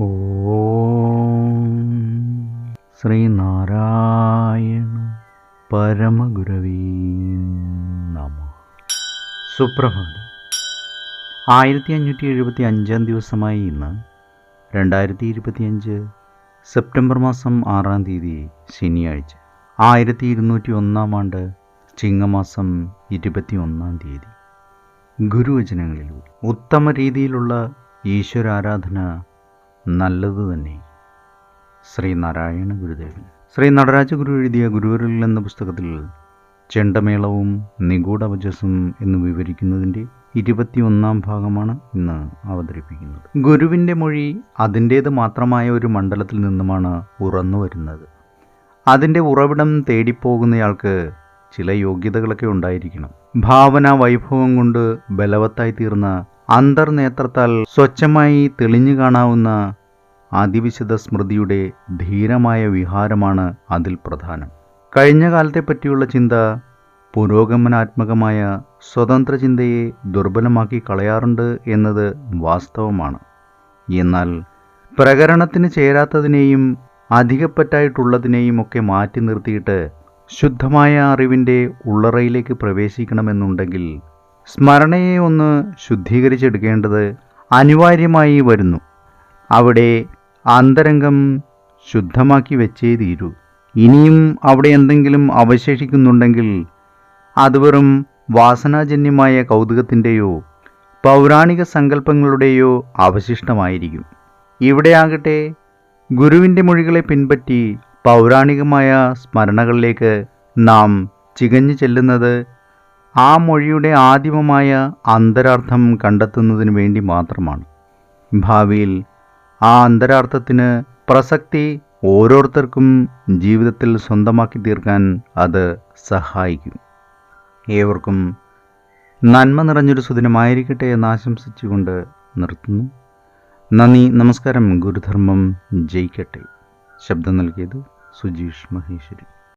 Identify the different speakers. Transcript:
Speaker 1: ഓം ശ്രീനാരായണ പരമഗുരവേ നമഃ. സുപ്രഭാതം. 1575 ദിവസമായി ഇന്ന് 2025 സെപ്റ്റംബർ മാസം 6-ാം തീയതി ശനിയാഴ്ച. 1201 ആണ്ട് ചിങ്ങമാസം 21-ാം തീയതി. ഗുരുവചനങ്ങളിലൂടെ ഉത്തമ രീതിയിലുള്ള ഈശ്വരാരാധന നല്ലതു തന്നെ. ശ്രീനാരായണ ഗുരുദേവൻ. ശ്രീ നടരാജ ഗുരു എഴുതിയ ഗുരുവിരൽ എന്ന പുസ്തകത്തിൽ ചെണ്ടമേളവും നിഗൂഢവചസ്സും എന്ന് വിവരിക്കുന്നതിൻ്റെ 21-ാം ഭാഗമാണ് ഇന്ന് അവതരിപ്പിക്കുന്നത്. ഗുരുവിൻ്റെ മൊഴി അതിൻ്റേത് മാത്രമായ ഒരു മണ്ഡലത്തിൽ നിന്നുമാണ് ഉറന്നു വരുന്നത്. അതിൻ്റെ ഉറവിടം തേടിപ്പോകുന്നയാൾക്ക് ചില യോഗ്യതകളൊക്കെ ഉണ്ടായിരിക്കണം. ഭാവന വൈഭവം കൊണ്ട് ബലവത്തായി തീർന്ന അന്തർനേത്രത്താൽ സ്വച്ഛമായി തെളിഞ്ഞു കാണാവുന്ന അതിവിശുദ്ധ സ്മൃതിയുടെ ധീരമായ വിഹാരമാണ് അതിൽ പ്രധാനം. കഴിഞ്ഞ കാലത്തെപ്പറ്റിയുള്ള ചിന്ത പുരോഗമനാത്മകമായ സ്വതന്ത്ര ചിന്തയെ ദുർബലമാക്കി കളയാറുണ്ട് എന്നത് വാസ്തവമാണ്. എന്നാൽ പ്രകരണത്തിന് ചേരാത്തതിനെയും അധികപ്പറ്റായിട്ടുള്ളതിനെയും ഒക്കെ മാറ്റി നിർത്തിയിട്ട് ശുദ്ധമായ അറിവിൻ്റെ ഉള്ളറയിലേക്ക് പ്രവേശിക്കണമെന്നുണ്ടെങ്കിൽ സ്മരണയെ ഒന്ന് ശുദ്ധീകരിച്ചെടുക്കേണ്ടത് അനിവാര്യമായി വരുന്നു. അവിടെ ആന്തരംഗം ശുദ്ധമാക്കി വെച്ചേ തീരൂ. ഇനിയും അവിടെ എന്തെങ്കിലും അവശേഷിക്കുന്നുണ്ടെങ്കിൽ അത് വെറും വാസനാജന്യമായ കൗതുകത്തിൻ്റെയോ പൗരാണിക സങ്കല്പങ്ങളുടെയോ അവശിഷ്ടമായിരിക്കും. ഇവിടെയാകട്ടെ ഗുരുവിൻ്റെ മൊഴികളെ പിൻപറ്റി പൗരാണികമായ സ്മരണകളിലേക്ക് നാം ചികഞ്ഞു ചെല്ലുന്നത് ആ മൊഴിയുടെ ആദിമമായ അന്തരാർത്ഥം കണ്ടെത്തുന്നതിന് വേണ്ടി മാത്രമാണ്. ഭാവിയിൽ ആ അന്തരാർത്ഥത്തിന് പ്രസക്തി ഓരോരുത്തർക്കും ജീവിതത്തിൽ സ്വന്തമാക്കി തീർക്കാൻ അത് സഹായിക്കും. ഏവർക്കും നന്മ നിറഞ്ഞൊരു സുദിനമായിരിക്കട്ടെ എന്ന് ആശംസിച്ചുകൊണ്ട് നിർത്തുന്നു. നന്ദി, നമസ്കാരം. ഗുരുധർമ്മം ജയിക്കട്ടെ. ശബ്ദം നൽകിയത് സുജീഷ് മഹേശ്വരി.